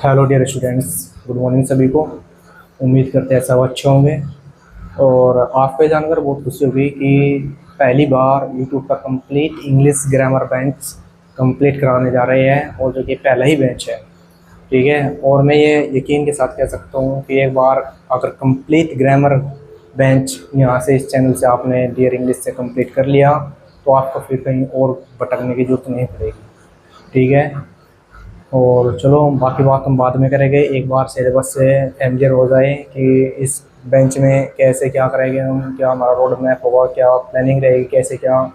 Hello dear students, good morning सभी को। उम्मीद करते हैं सब अच्छे होंगे। और आपको ये जानकर बहुत खुशी होगी कि पहली बार यूट्यूब का complete English grammar bench complete कराने जा रहे हैं, और जो कि पहला ही बेंच है। ठीक है, और मैं ये यकीन के साथ कह सकता हूँ कि एक बार अगर कंप्लीट ग्रामर बेंच यहाँ से इस चैनल से आपने डियर इंग्लिश से कंप्लीट कर लिया तो आपको फिर कहीं और भटकने की जरूरत नहीं पड़ेगी। ठीक है, और चलो बाकी बात हम बाद में करेंगे। एक बार सिलेबस से फैमिलियर हो जाए कि इस बेंच में कैसे क्या करेंगे हम, क्या हमारा रोड मैप होगा, क्या प्लानिंग रहेगी, कैसे क्या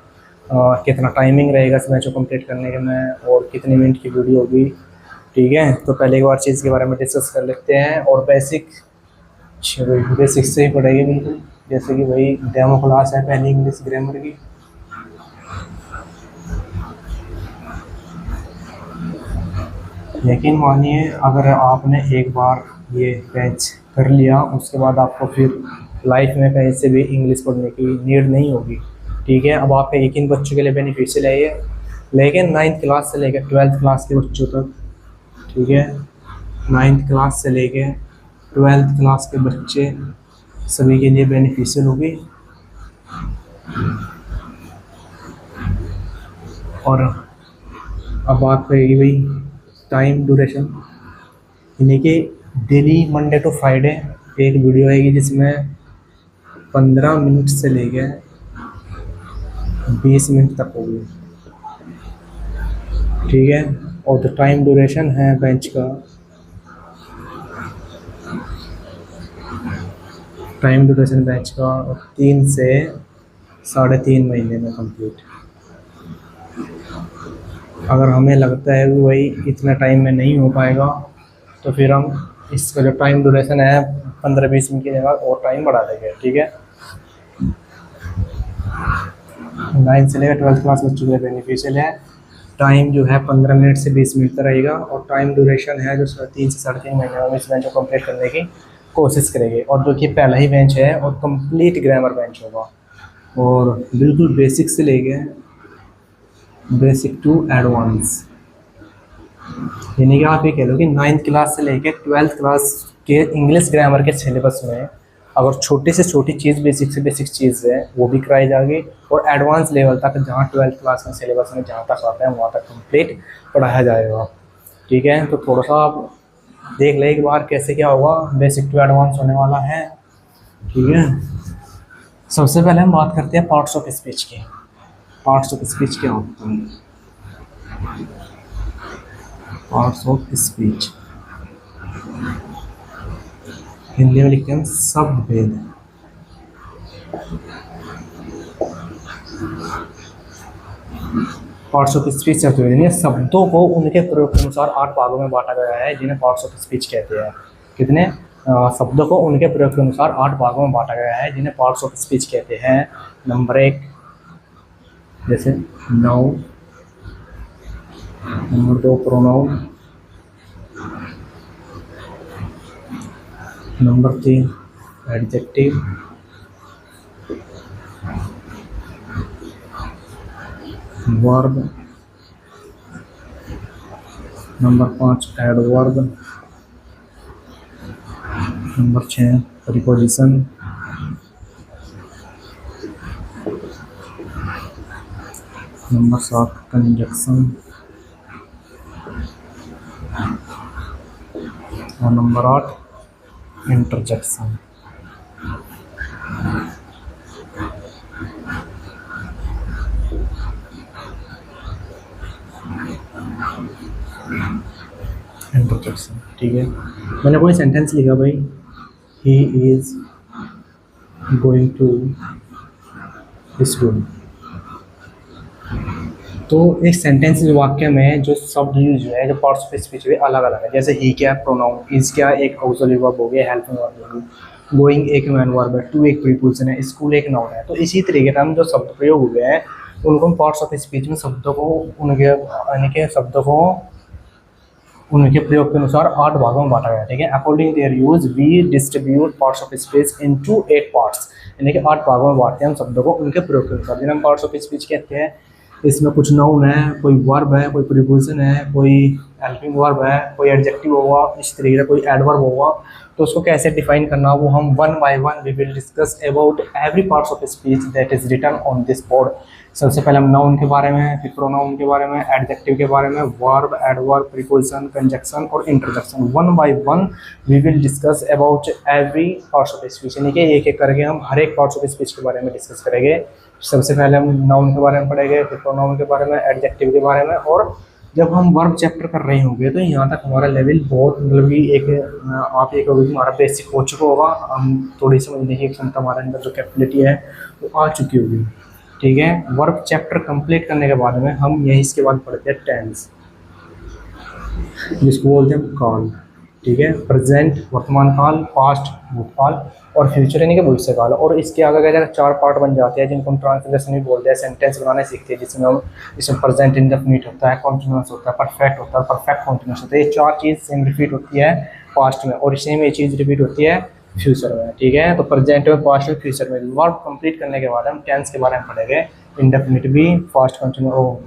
कितना टाइमिंग रहेगा इस बेंच को कंप्लीट करने के में, और कितने मिनट की वीडियो होगी। ठीक है, तो पहले एक बार चीज़ के बारे में डिस्कस कर लेते हैं। और बेसिक से ही पढ़ेगी बिल्कुल, जैसे कि वही डेमो क्लास है पहली इंग्लिश ग्रामर की। यकीन मानिए, अगर आपने एक बार ये बैच कर लिया उसके बाद आपको फिर लाइफ में कहीं से भी इंग्लिश पढ़ने की नीड नहीं होगी। ठीक है, अब आपके यकीन बच्चों के लिए बेनिफिशियल है ये, लेकिन 9th क्लास से लेकर 12th क्लास के बच्चों तक। ठीक है, 9th क्लास से लेकर 12th क्लास के बच्चे सभी के लिए बेनिफिशियल होगी। और अब बात रहेगी भाई टाइम ड्यूरेशन, यानी कि डेली मंडे टू फ्राइडे एक वीडियो आएगी जिसमें 15 मिनट से लेके 20 मिनट तक होगी। ठीक है, और जो टाइम ड्यूरेशन है बेंच का, टाइम ड्यूरेशन बेंच का 3 से 3.5 महीने में कंप्लीट। अगर हमें लगता है कि भाई इतना टाइम में नहीं हो पाएगा तो फिर हम इसका जो टाइम ड्यूरेशन है 15-20 मिनट की जगह और टाइम बढ़ा देंगे। ठीक है, 9th से लेकर 12th क्लास बच्चों के लिए बेनिफिशियल है। टाइम जो है 15 मिनट से 20 मिनट तक रहेगा, और टाइम ड्यूरेशन है जो 3 से 3.5 महीने में इस बेंच को कंप्लीट करने की कोशिश करेंगे। और जो कि पहला ही बेंच है और कंप्लीट ग्रामर बेंच होगा, और बिल्कुल बेसिक से लेके बेसिक टू एडवांस, यानी कि आप ये कह लो कि 9th क्लास से लेकर 12th क्लास के इंग्लिश ग्रामर के सिलेबस में अगर छोटी से छोटी चीज़, बेसिक से बेसिक चीज़ है वो भी कराई जाएगी, और एडवांस लेवल तक जहाँ 12th क्लास में सिलेबस में जहाँ तक आता है वहाँ तक कंप्लीट पढ़ाया जाएगा। ठीक है, तो थोड़ा सा आप देख लें एक बार कैसे क्या होगा, बेसिक टू एडवांस होने वाला है। ठीक है, सबसे पहले हम बात करते हैं पार्ट्स ऑफ स्पीच की। पार्ट्स ऑफ स्पीच क्या होता है? पार्ट्स ऑफ स्पीच हिंदी में लिखते हैं शब्द भेद। पार्ट्स ऑफ स्पीच शब्दों को उनके प्रयोग के अनुसार 8 भागों में बांटा गया है, जिन्हें पार्ट्स ऑफ स्पीच कहते हैं। कितने शब्दों को उनके प्रयोग के अनुसार 8 भागों में बांटा गया है, जिन्हें पार्ट्स ऑफ स्पीच कहते हैं। नंबर 1 जैसे noun, number 2 pronoun, number 3 adjective, verb, number 5 adverb, number 6 preposition, number 7 conjunction, और नंबर 8 इंटरजेक्शन। इंटरजेक्शन, ठीक है। मैंने कोई सेंटेंस लिखा भाई, he is going to school, तो इस सेंटेंस वाक्य में जो शब्द यूज है, जो पार्ट्स ऑफ स्पीच है अलग अलग है। जैसे ही क्या प्रोनाउन, इज क्या एक ऑक्सिलरी वर्ब हो गया, हेल्पिंग वर्ब हो गई, गोइंग एक मैन वर्ब है, टू एक प्रीपोजिशन है, स्कूल एक नाउन है। तो इसी तरीके से हम जो शब्द प्रयोग हुए हैं उनको हम पार्ट्स ऑफ स्पीच में शब्दों को उनके प्रयोग के अनुसार 8 भागों में बांटा गया है। ठीक है, according their use we distribute parts of speech into 8 parts, यानी कि 8 भागों में बांटते हैं हम शब्दों को उनके प्रयोग के अनुसार, जिन्हें हम पार्ट्स ऑफ स्पीच कहते हैं। इसमें कुछ नाउन है, कोई वर्ब है, कोई प्रीपोजिशन है, कोई हेल्पिंग वर्ब है, कोई एडजेक्टिव होगा, इस तरीके से कोई एडवर्ब होगा, तो उसको कैसे डिफाइन करना वो हम one by one we will discuss about every parts of speech that is written on this board. सबसे पहले हम नाउन के बारे में, फिर प्रोनाउन के बारे में, एडजेक्टिव के बारे में, वर्ब, एडवर्ब, प्रीपोजिशन, कंजक्शन और interjection, one by one we will discuss about every parts of speech, यानी कि एक एक करके हम हर एक पार्ट्स ऑफ स्पीच के बारे में डिस्कस करेंगे। सबसे पहले हम नाउन के बारे में पढ़ेंगे, फिर प्रोनाउन के बारे में, एडजेक्टिव के बारे में, और जब हम वर्ब चैप्टर कर रहे होंगे तो यहाँ तक हमारा लेवल बहुत मतलब कि एक आप एक हमारा बेसिक हो चुका होगा, हम थोड़ी समझने की क्षमता हमारे अंदर जो कैपेबिलिटी है वो आ चुकी होगी। ठीक है, वर्ब चैप्टर कंप्लीट करने के बाद में हम यही इसके बाद पढ़ते हैं टेंस, जिसको बोलते हैं काल। ठीक है, प्रेजेंट वर्तमान काल, पास्ट भूतकाल और फ्यूचर यानी कि भविष्य काल। और इसके आगे क्या चार पार्ट बन जाते हैं जिनको हम ट्रांसलेशन भी बोलते हैं, सेंटेंस बनाने सीखते हैं, जिसमें हम इसमें प्रेजेंट इंडेफिनिट होता है, कॉन्टिन्यूअस होता है, परफेक्ट होता है, परफेक्ट कॉन्टिन्यूअस होता है। ये चार चीज़ सेम रिपीट होती है पास्ट में और सेम ये चीज़ रिपीट होती है फ्यूचर में। ठीक है, तो प्रेजेंट में, पास्ट में, फ्यूचर में। वर्ब कंप्लीट करने के बाद हम टेंस के बारे में पढ़ेंगे, इंडेफिनिट भी, पास्ट कंटिन्यूस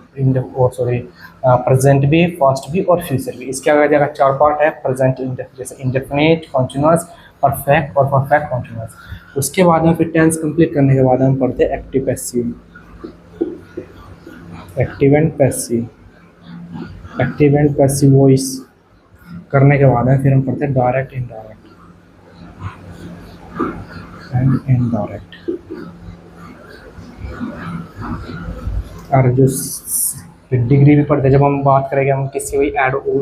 प्रेजेंट भी, पास्ट भी और फ्यूचर भी। इसके आगे जगह चार पार्ट है, प्रेजेंट जैसे इंडेफिनिट, कॉन्टिन्यूस, परफेक्ट और परफेक्ट कॉन्टिन्यूस। उसके बाद में फिर टेंस कंप्लीट करने के बाद हम पढ़ते हैं active passive, active and passive, active and passive voice करने के बाद में फिर हम पढ़ते हैं डायरेक्ट, इनडायरेक्ट एंड इनडायरेक्ट। और जो डिग्री भी पढ़ते हैं, जब हम बात करेंगे हम किसी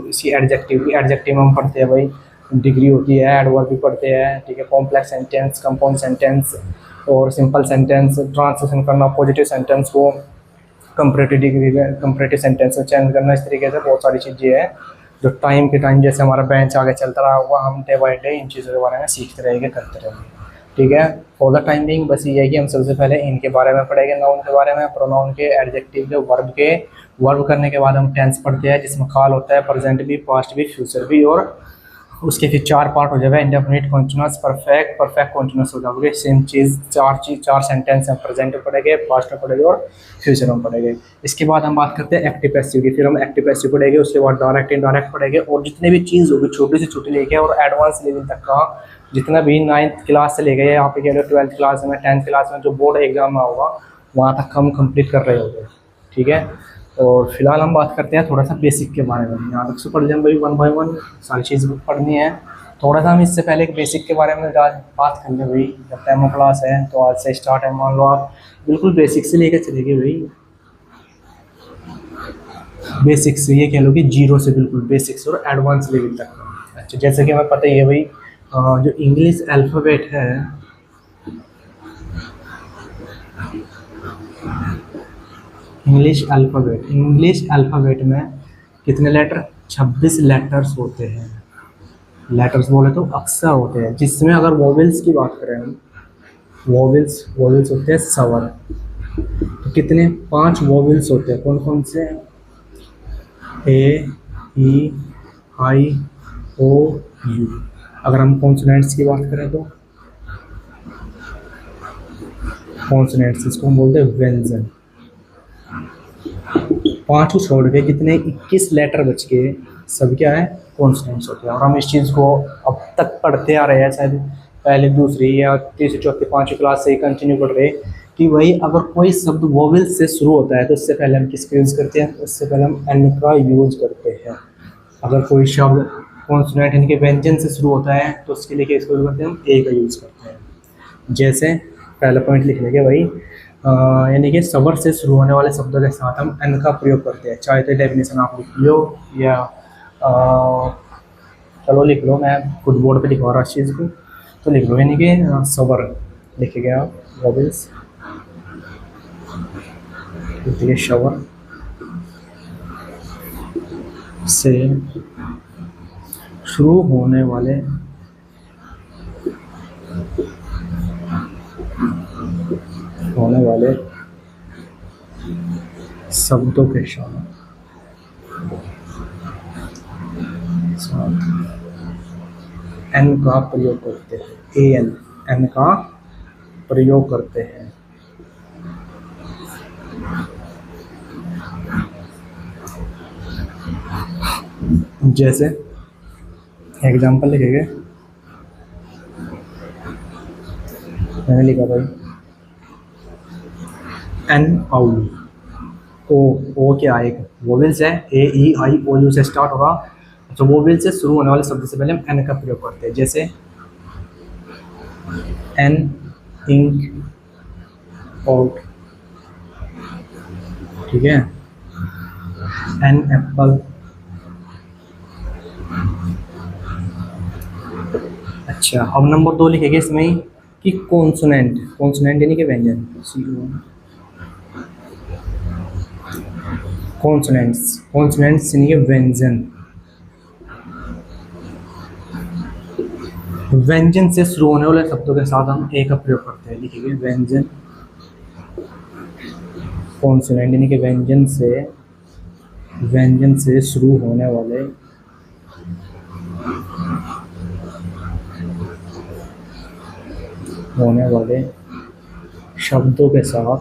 इसी एडजेक्टिव की, एडजेक्टिव में हम पढ़ते हैं भाई डिग्री होती है, एडवर्ब भी पढ़ते हैं। ठीक है, कॉम्प्लेक्स सेंटेंस, कंपाउंड सेंटेंस और सिंपल सेंटेंस, ट्रांसलेशन करना पॉजिटिव सेंटेंस को कंपैरेटिव डिग्री में, कंपैरेटिव सेंटेंस में चेंज करना, इस तरीके से बहुत सारी चीज़ें हैं जो टाइम के टाइम जैसे हमारा बेंच आगे चलता रहा होगा, हम डे बाई डे इन चीज़ों के बारे में सीखते रहेंगे, करते रहेंगे। ठीक है, फॉर द टाइम बिंग बस ये है कि हम सबसे पहले इनके बारे में पढ़ेंगे, नाउन के बारे में, प्रोनाउन के, एडजेक्टिव के, वर्ब के। वर्ब करने के बाद हम टेंस पढ़ते हैं जिसमें काल होता है, प्रेजेंट भी, पास्ट भी, फ्यूचर भी, और उसके फिर चार पार्ट हो जाएगा, indefinite, continuous, perfect, perfect continuous हो जाओगे। सेम चीज़ चार सेंटेंस हम प्रेजेंट में पढ़ेंगे, पास्ट में पढ़ेंगे और फ्यूचर में पढ़ेंगे। इसके बाद हम बात करते हैं एक्टिव पैसिव की, फिर हम एक्टिव पैसिव पढ़ेंगे, उसके बाद डायरेक्ट, इनडायरेक्ट पढ़ेंगे, और जितने भी चीज़ होगी छोटी से छोटी लेके और एडवांस लेवल तक का, जितना भी 9th क्लास से लेके यहाँ पे कह लो 12th क्लास में, 10th क्लास में जो बोर्ड एग्जाम में होगा वहाँ तक हम कंप्लीट कर रहे होंगे। ठीक है, और फिलहाल हम बात करते हैं थोड़ा सा बेसिक के बारे में। यहाँ तक से पढ़ जाए भाई, वन बाय वन सारी चीज़ पढ़नी है। थोड़ा सा हम इससे पहले एक बेसिक के बारे में आज बात कर ले भाई, जब डेमो क्लास है तो आज से स्टार्ट है, मान लो आप बिल्कुल बेसिक से लेकर चलेंगे भाई, बेसिक से ये कह लो कि 0 से बिल्कुल बेसिक से और एडवांस लेवल तक। अच्छा, जैसे कि हमें पता ही है भाई, जो इंग्लिश अल्फ़ाबेट है, इंग्लिश अल्फ़ाबेट में कितने लेटर, 26 लेटर्स होते हैं। लेटर्स बोले तो अक्षर होते हैं, जिसमें अगर वोवेल्स की बात करें हम, वोवेल्स होते हैं स्वर। तो कितने, 5 वोवेल्स होते हैं, कौन कौन से, ए, ई, आई, ओ, यू। अगर हम कॉन्सोनेंट्स की बात करें तो कॉन्सोनेंट्स, इसको हम बोलते हैं व्यंजन। 5 को छोड़ के कितने, 21 लेटर बच के सब क्या है, कॉन्सोनेंट्स होते हैं। और हम इस चीज़ को अब तक पढ़ते आ रहे हैं, शायद पहले दूसरी या तीसरी चौथी 5वीं क्लास से ही कंटिन्यू पढ़ रहे कि भाई अगर कोई शब्द वोवेल से शुरू होता है तो उससे पहले हम किसका यूज़ करते हैं, उससे पहले हम एन का यूज़ करते हैं। अगर कोई शब्द कॉन्सोनेंट इनके व्यंजन से शुरू होता है तो उसके लिए इसको यूज़ करते हैं, हम ए का यूज़ करते हैं। जैसे पहला पॉइंट लिख लेंगे भाई, यानी कि स्वर से शुरू होने वाले शब्दों के साथ हम एन का प्रयोग करते हैं। चाहे तो डेफिनेशन आप लिख लो या चलो लिख लो, मैं खुद बोर्ड पे लिखवा रहा इस चीज़ को, तो लिख लो, यानी कि स्वर लिखेंगे आप, वोवेल्स, लिखिए स्वर से शुरू होने वाले शब्दों के साथ एन का प्रयोग करते हैं, एन का प्रयोग करते हैं। जैसे एग्जाम्पल लिखेंगे, मैंने लिखा भाई एन आउल, ओ क्या है, एक वोवेल्स है, ए ई आई ओ यू से स्टार्ट होगा। तो वोवेल से शुरू होने वाले शब्द से पहले हम एन का प्रयोग करते हैं, जैसे एन इंक आउट, ठीक है, एन एप्पल। अच्छा, अब नंबर 2 लिखेंगे इसमें ही कि कॉन्सोनेंट, कॉन्सोनेंट यानी कि व्यंजन, कॉन्सोनेंट्स, कॉन्सोनेंट्स यानी कि व्यंजन, व्यंजन से शुरू होने वाले शब्दों के साथ हम ए का प्रयोग करते हैं, लिखेंगे व्यंजन, कॉन्सोनेंट यानी कि व्यंजन से शुरू होने वाले शब्दों के साथ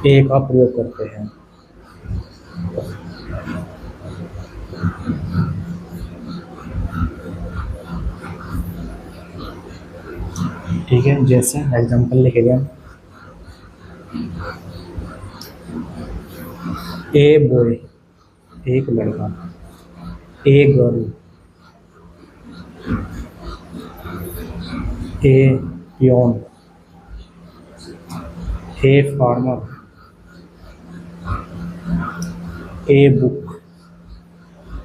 ए का प्रयोग करते हैं। ठीक है, जैसे एग्जांपल लिखेंगे, ए बॉय एक लड़का, a girl, a peon, a farmer, a book.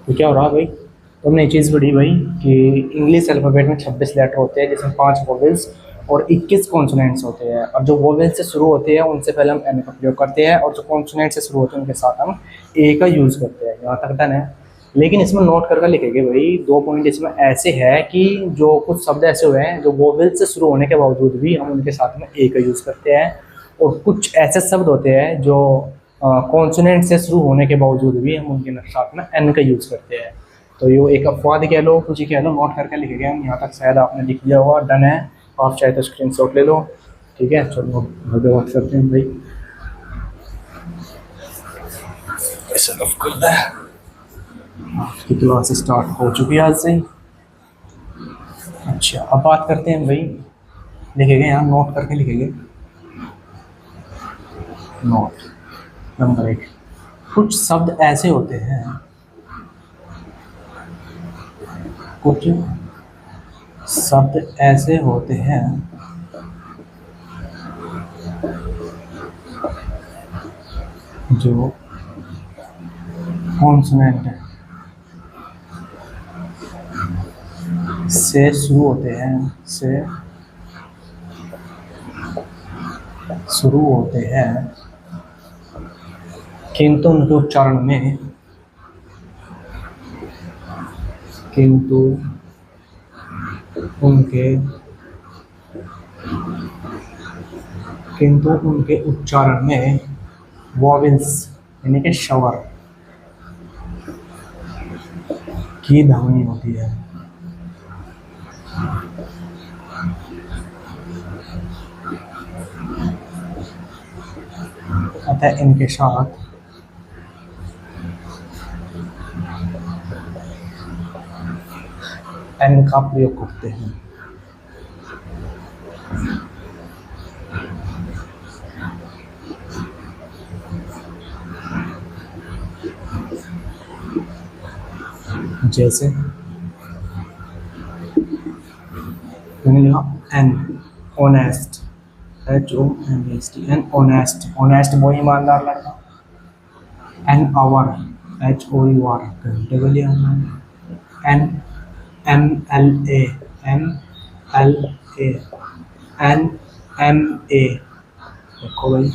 तो क्या हो रहा भाई, तो हमने ये चीज़ पढ़ी भाई कि इंग्लिश अल्फ़ाबेट में 26 लेटर होते हैं, जिसमें 5 वोवेल्स और 21 कॉन्सोनेंट्स होते हैं। और जो वोवेल से शुरू होते हैं उनसे पहले हम एन का प्रयोग करते हैं, और जो कॉन्सोनेंट से शुरू होते हैं उनके साथ हम ए का यूज़ करते हैं। यहाँ तक डन है। लेकिन इसमें नोट करके लिखेंगे भाई, 2 पॉइंट इसमें ऐसे है कि जो कुछ शब्द ऐसे हुए हैं जो वोवेल से शुरू होने के बावजूद भी हम उनके साथ में ए का यूज़ करते हैं, और कुछ ऐसे शब्द होते हैं जो कॉन्सोनेंट से शुरू होने के बावजूद भी हम उनके साथ में एन का यूज़ करते हैं। तो ये एक अपवाद कह लो, कुछ ही कह लो, नोट करके लिखेंगे हम। यहाँ तक शायद आपने लिख लिया होगा, डन है। आप चाहे तो स्क्रीनशॉट ले लो, ठीक है। चलो घर पे बात करते हैं भाई, ऐसा लफ करता है। आपकी क्लास स्टार्ट हो चुकी है आज से ही। अच्छा, अब बात करते हैं भाई, लिखेंगे यहाँ, नोट करके लिखेंगे। नोट नंबर 1, कुछ शब्द ऐसे होते हैं, कुछ शब्द ऐसे होते हैं जो कॉन्सोनेंट से शुरू होते हैं, किंतु उनके उच्चारण में वॉवेल्स यानी कि शवर की ध्वनि होती है। अतः इनके साथ एन का प्रयोग करते हैं। जैसे मैंने लिखा an, honest, HONEST, an honest, honest वो ईमानदार लड़का। एन आवर, HOUR घंटे को लिया हमने। एन MLA, MLA, NMA, देखो भाई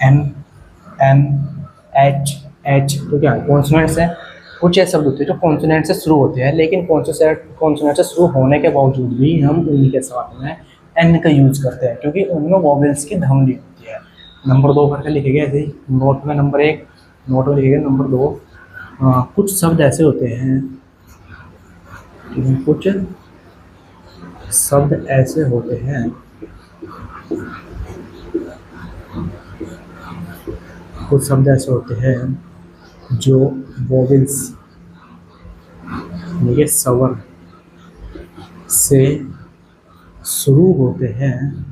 MMHH, तो क्या है, कॉन्सोनेंट्स है। कुछ ऐसे शब्द होते हैं जो कॉन्सोनेंट से शुरू होते हैं, लेकिन कॉन्सोनेंट से शुरू होने के बावजूद भी हम उनके साथ में एन का यूज़ करते हैं, क्योंकि उनमें वॉवेल्स की ध्वनि होती है। नंबर 2 करके लिखेंगे ऐसे ही, नोट में नंबर 1, नोट में लिखेंगे नंबर 2। कुछ शब्द ऐसे होते हैं, कुछ शब्द ऐसे होते हैं कुछ शब्द ऐसे होते हैं जो वोवेल्स ये स्वर से शुरू होते हैं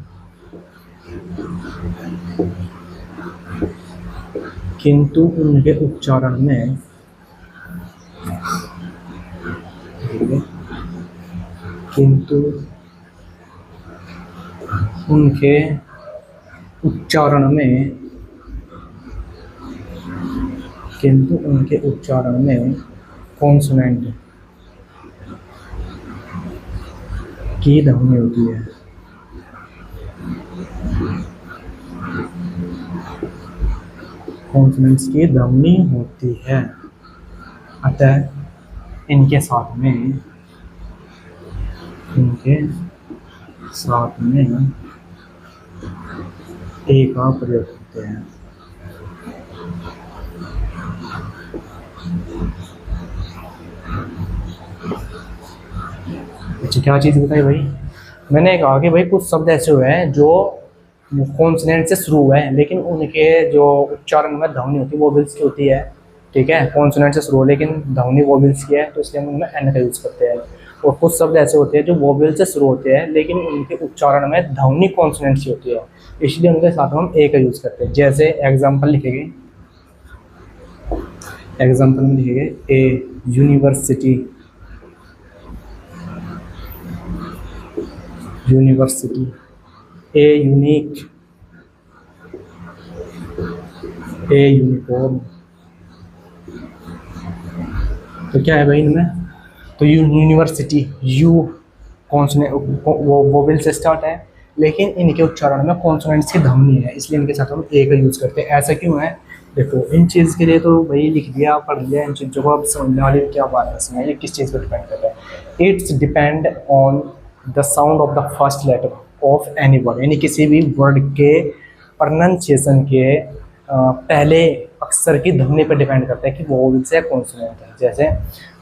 किंतु उनके उच्चारण में किंतु उनके उच्चारण में कॉन्सोनेंट की ध्वनि होती है। कॉन्सोनेंट्स की ध्वनि होती है, अतः इनके साथ में ए का प्रयोग करते हैं। अच्छा, क्या चीज़ बताई भाई? मैंने कहा कि भाई कुछ शब्द ऐसे हुए हैं जो कॉन्सोनेंट से शुरू हुए हैं लेकिन उनके जो उच्चारण में ध्वनि होती है वोवेल्स की होती है। ठीक है, कॉन्सोनेंट से शुरू हो लेकिन ध्वनि वोवेल्स की है, तो इसलिए हम उनमें एन का यूज़ करते हैं। और कुछ शब्द ऐसे होते हैं जो वोवेल से शुरू होते हैं लेकिन उनके उच्चारण में ध्वनि कॉन्सोनेंट की होती है, इसलिए उनके साथ हम ए का यूज़ करते हैं। जैसे एग्जाम्पल लिखेंगे, a university, a unique, a uniform. तो क्या है भाई इनमें? तो यूनिवर्सिटी, यू कॉन्सोनेंट वोवेल से स्टार्ट है लेकिन इनके उच्चारण में कॉन्सोनेंट्स की ध्वनि है, इसलिए इनके साथ हम ए का यूज़ करते हैं। ऐसा क्यों है? देखो, इन चीज़ के लिए तो भाई लिख दिया, पढ़ लिया, इन चीज़ों को अब समझने वाली क्या बात है इसमें, ये किस चीज़ पर डिपेंड करता है। It's depend on the sound of the first letter of any word, यानी किसी भी वर्ड के प्रोनाउंसिएशन के पहले अक्षर की ध्वनि पर डिपेंड करता है कि वो वोवेल से कॉन्सोनेंट है। जैसे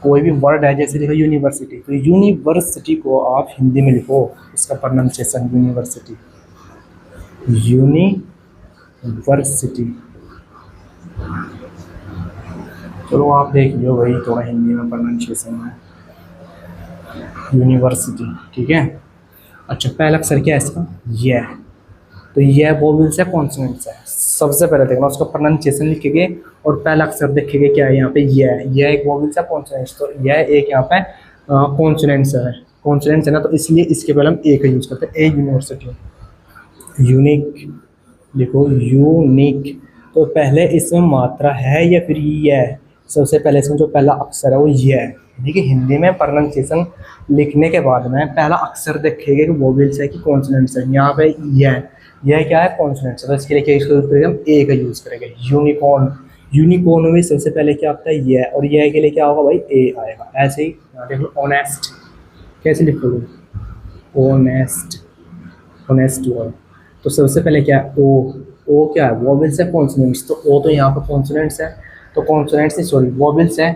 कोई भी वर्ड है, जैसे लिखो यूनिवर्सिटी, तो यूनिवर्सिटी को आप हिंदी में लिखो, इसका प्रोनाउंसिएशन यूनिवर्सिटी। चलो आप देख लो भाई थोड़ा हिंदी में प्रोनाउंसिएशन है यूनिवर्सिटी। ठीक है, अच्छा पहला अक्षर क्या है इसका? ये। तो ये वोवेल से कॉन्सोनेंट्स है। सबसे पहले देखना उसका प्रोनाउंसिएशन लिखेंगे और पहला अक्षर देखेंगे क्या है यहाँ पे, ये एक वोवेल से कॉन्सोनेंट्स, तो यह एक यहाँ पे कॉन्सोनेंट्स है ना, तो इसलिए इसके पहले हम ए का यूज़ करते हैं। ए यूनिवर्सिटी। यूनिक लिखो, यूनिक। तो पहले इसमें मात्रा है या फिर ये है? सबसे पहले इसमें जो पहला अक्षर है वो ये है। देखिए हिंदी में प्रोनाउंसिएशन लिखने के बाद में पहला अक्षर देखेंगे कि वोवेल्स है कि कॉन्सोनेंट्स है। यहाँ पे यह क्या है? कॉन्सोनेंट्स है, तो इसके लिए क्या यूज़ करेंगे हम? ए का यूज़ करेंगे। यूनिकॉर्न में सबसे पहले क्या आता है? ये। और यह के लिए क्या होगा भाई? ए आएगा। ऐसे ही यहाँ देख लो, ऑनेस्ट कैसे लिखोगे? Honest word. तो सबसे पहले क्या है? ओ क्या है? वोवेल्स है कॉन्सोनेंट्स, तो ओ तो यहाँ पर कॉन्सोनेंट्स है, तो कॉन्सोनेंट्स सॉरी वोवेल्स है,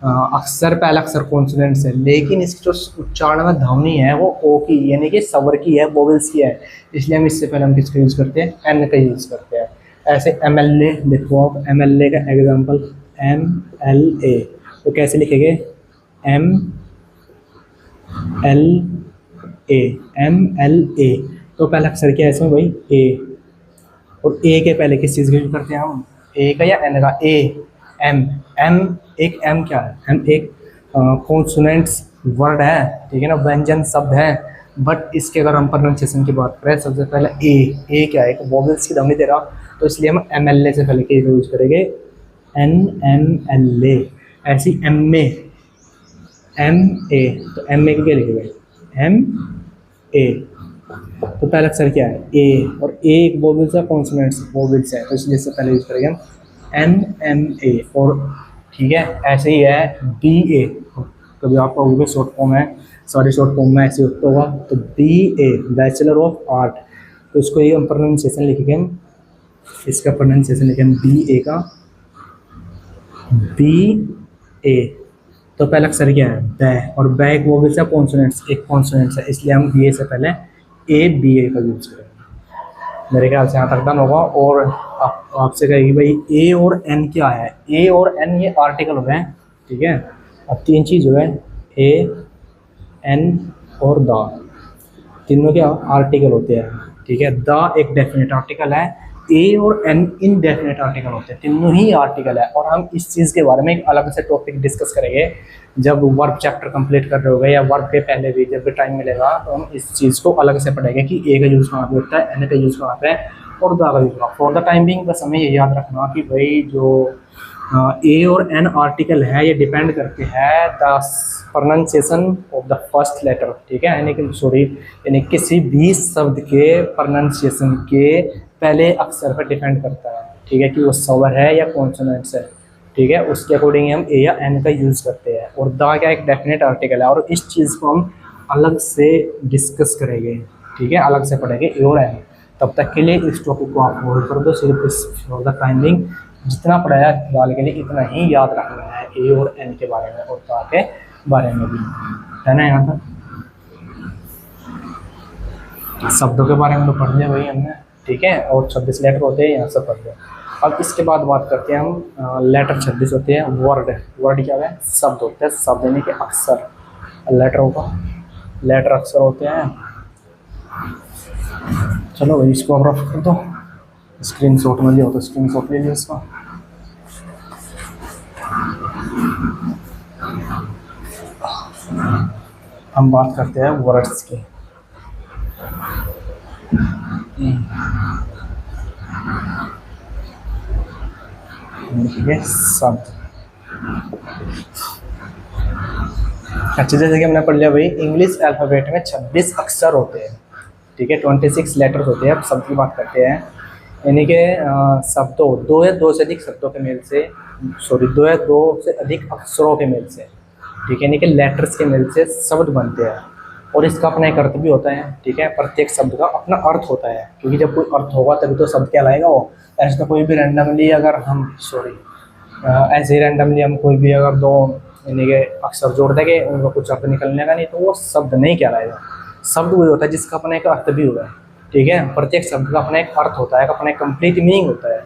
अक्षर पहला अक्षर कॉन्सोनेंट्स है, लेकिन इसकी जो उच्चारण में ध्वनि है वो ओ की यानी कि स्वर की है, वोवेल्स की है, इसलिए हम इससे पहले हम किसका यूज़ करते हैं? एन का यूज़ करते हैं। ऐसे MLA देखो आप, MLA का एग्जांपल MLA, तो कैसे लिखेंगे? MLA। तो पहला अक्षर क्या है इसमें भाई? ए। और ए के पहले किस चीज़ का यूज़ करते हैं हम? ए का या एन का? एम एक एम क्या है? एम एक कॉन्सोनेंट्स वर्ड है, ठीक है ना, व्यंजन शब्द है, बट इसके अगर हम प्रोनाउंसिएशन की बात करें सबसे पहले ए क्या है? एक वोवेल्स की ध्वनि दे रहा, तो इसलिए हम MLA से पहले के यूज़ करेंगे, NMLA। ऐसी MA तो MA के क्या लिखेंगे? MA। तो पहला अक्षर क्या है? ए, और ए एक वोवेल्स है, कॉन्सोनेंट्स वोवेल्स है, तो इसलिए इससे पहले यूज़ करेंगे हम NMA। और ठीक है, ऐसे ही है BA, कभी आपका वो शॉर्ट फॉर्म है, शॉर्ट फॉर्म में ऐसे होगा, तो BA बैचलर ऑफ आर्ट, तो इसको ये हम प्रोनाउंसिएशन लिखेंगे हम, इसका प्रोनाउंसिएशन लिखेंगे BA का, BA। तो पहला अक्षर क्या है? बै, और बै एक वोवेल्स है, कॉन्सोनेंट्स एक कॉन्सोनेंट्स है, इसलिए हम BA से पहले ABA का यूज़ करेंगे। मेरे ख्याल से यहाँ तक डन होगा। और आप आपसे कहेगी भाई ए और एन क्या है, ए और एन ये आर्टिकल हो गए, ठीक है। अब तीन चीज़ हो गए, ए एन और द, तीनों क्या आर्टिकल होते हैं, ठीक है। द एक डेफिनेट आर्टिकल है, ए और एन इनडेफिनेट आर्टिकल होते हैं, तीनों ही आर्टिकल है। और हम इस चीज़ के बारे में एक अलग से टॉपिक डिस्कस करेंगे जब वर्ब चैप्टर कंप्लीट कर रहे होगे, या वर्ब के पहले भी जब भी टाइम मिलेगा तो हम इस चीज़ को अलग से पढ़ेंगे कि ए का यूज़ कहाँ पे होता है, एन का यूज़ कहाँ पे है और द का यूज़ कहाँ। फॉर द टाइम बिंग बस हमें ये याद रखना कि भाई जो ए और एन आर्टिकल है ये डिपेंड करते हैं the pronunciation of the first letter, ठीक है। यानी कि सॉरी, यानी किसी भी शब्द के प्रोनाउंसिएशन के पहले अक्षर पर डिपेंड करता है, ठीक है, कि वो स्वर है या कॉन्सोनेंट्स है, ठीक है। उसके अकॉर्डिंग हम ए या एन का यूज़ करते हैं। और द क्या एक डेफिनेट आर्टिकल है, और इस चीज़ को हम अलग से डिस्कस करेंगे, ठीक है, अलग से पढ़ेंगे ए और एन। तब तक के लिए इस टॉपिक को आप होल्ड कर दो, सिर्फ इस फॉर द टाइमिंग जितना पढ़ाया फिलहाल के लिए इतना ही याद रखना है ए और एन के बारे में और द के बारे में भी, है ना। यहाँ तक शब्दों के बारे में तो पढ़ लिया भाई हमने, ठीक है। और 26 लेटर होते हैं, यहाँ से पढ़ लिया। अब इसके बाद बात करते हैं हम लेटर 26 होते हैं, वर्ड। वर्ड क्या है, शब्द होते हैं, शब्द यानी कि अक्षर, लेटर होगा, लेटर अक्षर होते हैं। चलो भाई इसको अब रफ कर दो, स्क्रीनशॉट में लिया तो स्क्रीनशॉट ले लिया इसका। हम बात करते हैं वर्ड्स की। शब्द, अच्छा जैसे कि हमने पढ़ लिया भाई इंग्लिश अल्फ़ाबेट में 26 अक्षर होते हैं, ठीक है, 26 लेटर्स होते हैं। अब शब्द की बात करते हैं, यानी कि शब्दों, दो या दो से अधिक शब्दों के मेल से, सॉरी दो या दो से अधिक अक्षरों के मेल से, ठीक है, यानी कि लेटर्स के मेल से शब्द बनते हैं। और इसका अपना एक अर्थ भी होता है, ठीक है, प्रत्येक शब्द का अपना अर्थ होता है, क्योंकि जब कोई अर्थ होगा तभी तो शब्द कहलाएगा वो। ऐसे तो कोई भी रैंडमली अगर हम ऐसे ही रैंडमली हम कोई भी अगर दो यानी कि अक्षर जोड़ देंगे उनका कुछ अर्थ निकलने का नहीं, तो वो शब्द नहीं कहलाएगा। शब्द वही होता है जिसका अपना एक अर्थ भी होगा, ठीक है। प्रत्येक शब्द का अपना एक अर्थ होता है, अपना एक कंप्लीट मीनिंग होता है,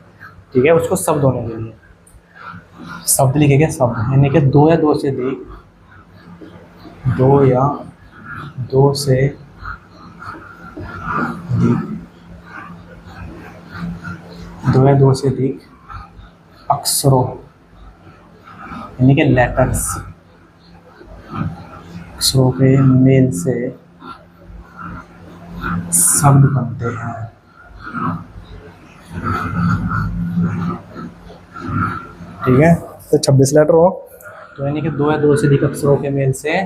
ठीक है, उसको शब्द होने के लिए शब्द लिखेंगे। शब्द यानी कि दो या दो से अधिक, दो या दो से अधिक, दो या दो से अधिक अक्षरों यानी कि लेटर्स, अक्षरों के मेल से शब्द बनते हैं, ठीक है। तो 26 लेटर हो तो यानी कि दो या दो से अधिक अक्षरों के मेल से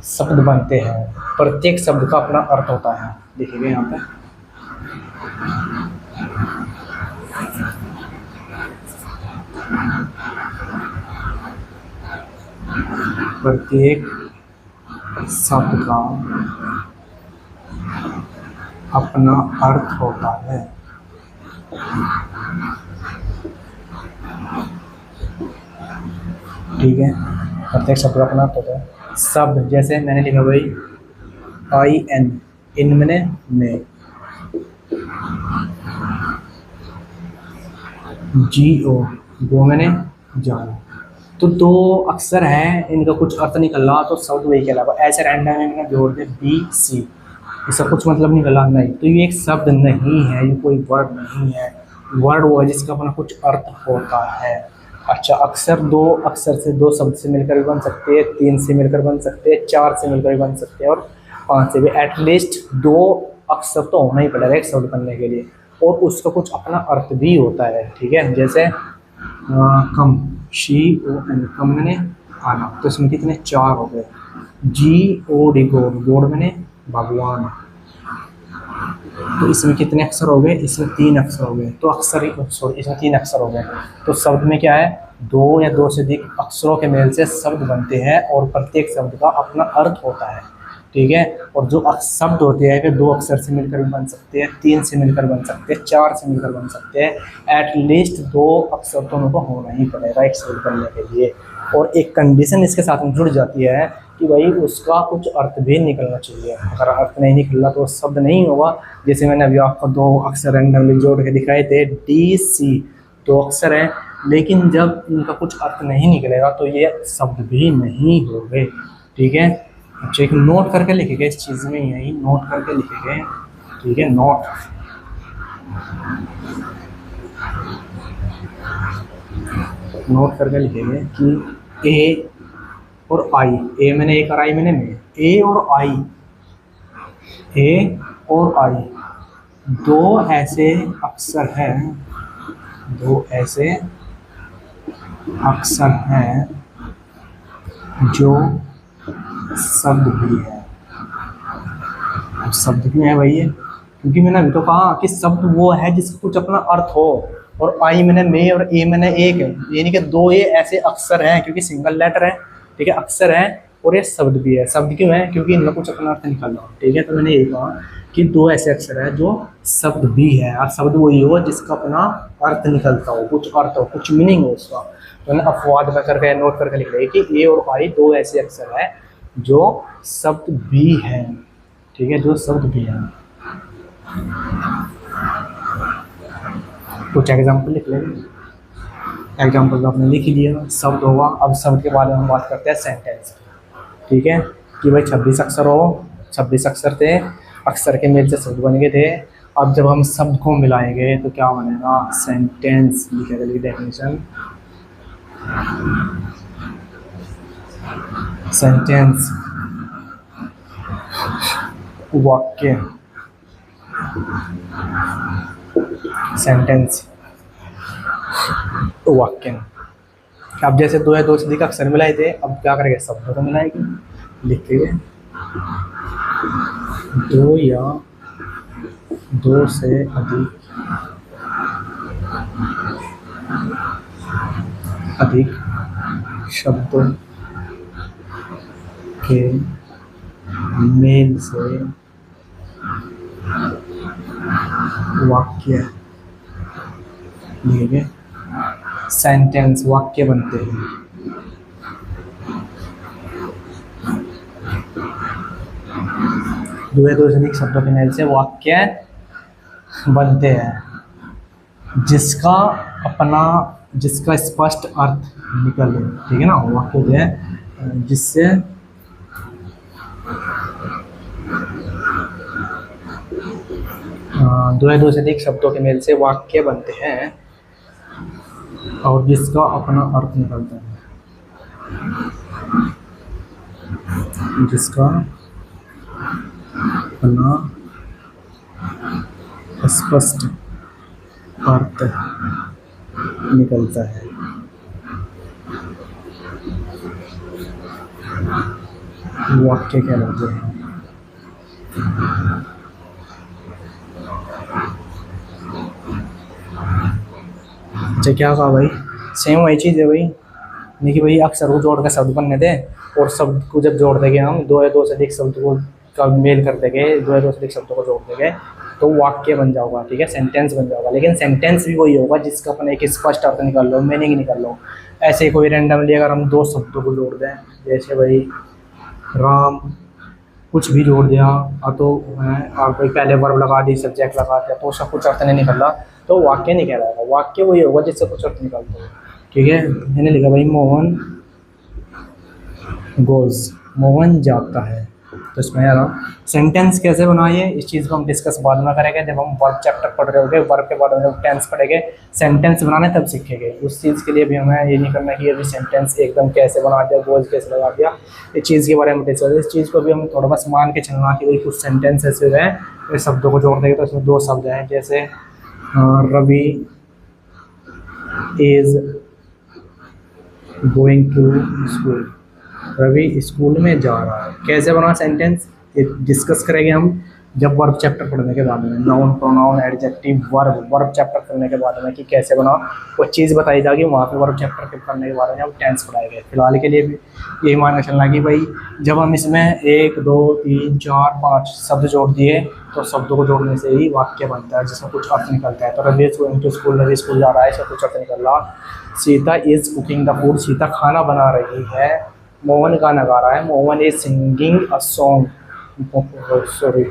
शब्द बनते हैं। प्रत्येक शब्द का अपना अर्थ होता है, देखिएगा यहाँ पे। प्रत्येक शब्द का अपना अर्थ होता है, ठीक है, प्रत्येक शब्द का अपना अर्थ होता है। शब्द जैसे मैंने लिखा भाई IN, इन मैंने में, GO, गो मैंने जान। तो दो अक्षर हैं, इनका कुछ अर्थ निकल रहा तो शब्द वही कहलाएगा। ऐसे रैंडम में मैंने जोड़ दे BC, इसका कुछ मतलब निकला नहीं, तो ये एक शब्द नहीं है, ये कोई वर्ड नहीं है। वर्ड वो है जिसका अपना कुछ अर्थ होता है। अच्छा, अक्षर दो अक्षर से, दो शब्द से मिलकर भी बन सकते हैं, तीन से मिलकर बन सकते हैं, चार से मिलकर भी बन सकते हैं, और पांच से भी। एटलीस्ट दो अक्षर तो होना ही पड़ेगा एक शब्द बनने के लिए, और उसका कुछ अपना अर्थ भी होता है, ठीक है। जैसे कम, CON, कम मैंने आना, तो इसमें कितने चार हो गए। GOD, गोड मैंने भगवान, तो इसमें कितने अक्षर हो गए, इसमें तीन अक्षर हो गए। तो अक्षर, सॉरी, इसमें तीन अक्षर हो गए। तो शब्द में क्या है, दो या दो से अधिक अक्षरों के मेल से शब्द बनते हैं, और प्रत्येक शब्द का अपना अर्थ होता है, ठीक है। और जो शब्द होते हैं वे दो अक्षर से मिलकर भी बन सकते हैं, तीन से मिलकर बन सकते हैं, चार से मिलकर बन सकते हैं। एटलीस्ट दो अक्षर तो उनको होना ही पड़ेगा एक शब्द बनने के लिए। और एक कंडीशन इसके साथ में जुड़ जाती है कि भाई उसका कुछ अर्थ भी निकलना चाहिए। अगर अर्थ नहीं निकला तो शब्द नहीं होगा। जैसे मैंने अभी आपको दो अक्षर रैंडमली जोड़ के दिखाए थे, डी सी, दो अक्षर हैं, लेकिन जब इनका कुछ अर्थ नहीं निकलेगा तो ये शब्द भी नहीं होंगे। ठीक है, अच्छा एक नोट करके लिखेंगे इस चीज़ में, यही नोट करके लिखेंगे। ठीक है, नोट करके लिखेंगे कि ए और आई, ए मैंने एक और आई मैंने में, ए और आई, ए और आई दो ऐसे अक्षर हैं, दो ऐसे अक्षर हैं जो शब्द भी है। अब शब्द क्यों है भाई ये? क्योंकि मैंने अभी तो कहा कि शब्द वो है जिसका कुछ अपना अर्थ हो। और आई मैंने में और ए मैंने एक है, यानी कि दो ये ऐसे अक्षर हैं, क्योंकि सिंगल लेटर है। ठीक है, अक्षर है और ये शब्द भी है। शब्द क्यों है? क्योंकि इनका कुछ अपना अर्थ निकालना हो। ठीक है, तो मैंने ये कहा कि दो ऐसे अक्षर है जो शब्द भी है। और शब्द वही हो जिसका अपना अर्थ निकलता हो, कुछ अर्थ हो, कुछ मीनिंग हो उसका। तो मैंने अपवाद में करके नोट करके लिख रही कि ए और आई दो ऐसे अक्षर है जो शब्द भी है। ठीक है, जो शब्द भी है। कुछ एग्जाम्पल लिख लेंगे। एग्जाम्पल तो आपने लिख ही दिया, शब्द होगा। अब शब्द के बारे में हम बात करते हैं सेंटेंस। ठीक है, कि भाई 26 अक्षर हो, 26 अक्षर थे, अक्षर के मेल से शब्द बन गए थे। अब जब हम शब्द को मिलाएंगे तो क्या बनेगा? सेंटेंस लिखेगा। डेफिनेशन सेंटेंस वाक्य, सेंटेंस वाक्य। अब जैसे दो या दो से अधिक अक्षर मिलाए थे, अब क्या करेंगे? शब्दों को मिलाएंगे। लिखेंगे दो या दो से अधिक शब्दों के मेल से वाक्य लिखेंगे। सेंटेंस वाक्य बनते हैं। दो या दो से अधिक शब्दों के मेल से वाक्य बनते हैं जिसका स्पष्ट अर्थ निकले। ठीक है ना, वाक्य जो है जिससे दो या दो से अधिक शब्दों के मेल से वाक्य बनते हैं और जिसका अपना अर्थ निकलता है, जिसका अपना स्पष्ट अर्थ निकलता है। वाक्य कहलाते हैं। अच्छा, क्या कहा भाई? सेम वही चीज़ है भाई। देखिए भाई, अक्षर को जोड़ कर शब्द बनने दे, और शब्द को जब जोड़ देंगे हम, दो या दो से अधिक शब्द को का मेल कर देंगे, दो या दो से अधिक शब्दों को जोड़ देंगे तो वाक्य बन जाओगा। ठीक है, सेंटेंस बन जाएगा। लेकिन सेंटेंस भी वही होगा जिसका अपन एक स्पष्ट अर्थ निकाल लो, मीनिंग निकाल लो। ऐसे कोई रैंडमली अगर हम दो शब्दों को जोड़ दें, जैसे भाई राम, कुछ भी जोड़ दिया तो और कोई पहले वर्ब लगा दी, सब्जेक्ट लगा दिया, तो उसका कुछ अर्थ नहीं निकल रहा, तो वाक्य नहीं कहलाएगा। वाक्य वही होगा जिससे कुछ अर्थ निकालते हो। ठीक है, मैंने लिखा भाई मोहन गोज, मोहन जाता है। तो इसमें यार सेंटेंस कैसे बनाइए, इस चीज़ को हम डिस्कस बाद में करेंगे जब हम वर्ब चैप्टर पढ़ रहे होंगे। वर्ब के बाद में जब टेंस पढ़ेंगे, सेंटेंस बनाने तब सीखेंगे। उस चीज़ के लिए भी हमें ये नहीं करना कि अभी सेंटेंस एकदम कैसे बना दिया, गोज कैसे लगा दिया, इस चीज़ के बारे में डिस्कस। इस चीज़ को भी हम थोड़ा बस मान के चलना कि भाई कुछ सेंटेंस ऐसे हैं शब्दों को जोड़ देंगे तो इसमें दो शब्द हैं, जैसे Ravi is going to school, Ravi school में जा रहा है। कैसे बना सेंटेंस ये डिस्कस करेंगे हम। जब वर्ब चैप्टर पढ़ने के बाद में noun pronoun adjective verb chapter करने के बाद में कि कैसे बनाओ वो चीज़ बताई जाएगी, वहाँ पे वर्ब चैप्टर के पढ़ने के बाद में हम टेंस पढ़ाए गए। फिलहाल के लिए भी यही मान के चलना कि भाई जब हम इसमें 1 2 3 4 5 शब्द जोड़ दिए तो शब्दों को जोड़ने से ही वाक्य बनता है जिसमें कुछ अर्थ निकलता है। तो Ravi going to school, Ravi school जा रहा है, इसका कुछ अर्थ निकल रहा। Sita is cooking the food, Sita खाना बना रही है। मोहन गाना गा रहा है, Mohan is singing a song. Sorry,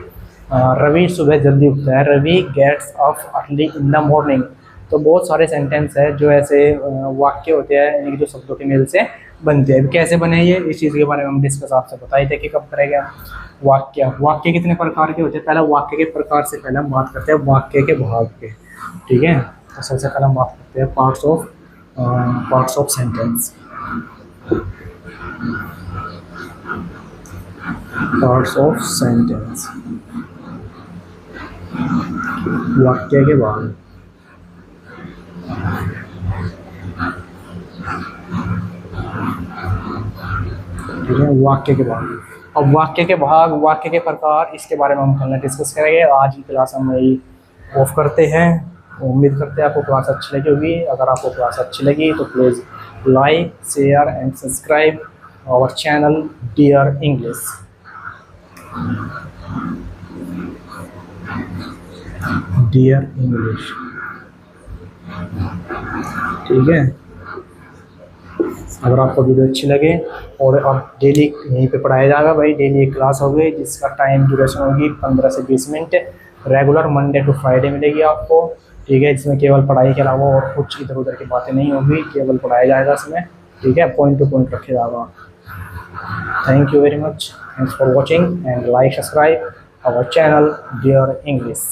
Ravi सुबह जल्दी उठता है, Ravi gets up early in the morning. तो बहुत सारे सेंटेंस है जो ऐसे वाक्य होते हैं यानी कि जो शब्दों के मेल से बनते हैं। कैसे बने ये इस चीज़ के बारे में हम डिस्कस आपसे बताए थे कि कब करेंगे। वाक्य कितने प्रकार के होते हैं, पहले वाक्य के प्रकार से पहले हम बात करते हैं वाक्य के भाग के, ठीक है। तो सबसे पहले हम बात करते हैं parts of sentence. Parts of sentence, वाक्य के भाग। ठीक है, वाक्य के भाग। अब वाक्य के भाग, वाक्य के प्रकार, इसके बारे में हम कल डिस्कस करेंगे। आज की क्लास हम वही ऑफ करते हैं। उम्मीद करते हैं आपको क्लास अच्छी लगी होगी। अगर आपको क्लास अच्छी लगी तो please like share and subscribe our channel dear English. Dear English, ठीक है। अगर आपको वीडियो अच्छी लगे और अब डेली यहीं पे पढ़ाया जाएगा भाई, डेली एक क्लास होगी जिसका टाइम ड्यूरेशन होगी 15 से 20 मिनट। रेगुलर मंडे टू फ्राइडे मिलेगी आपको, ठीक है। जिसमें केवल पढ़ाई के अलावा और कुछ इधर उधर की बातें नहीं होगी, केवल पढ़ाया जाएगा इसमें, ठीक है। पॉइंट टू पॉइंट रखे जाएगा। Thank you very much, thanks for watching and like subscribe our channel dear English.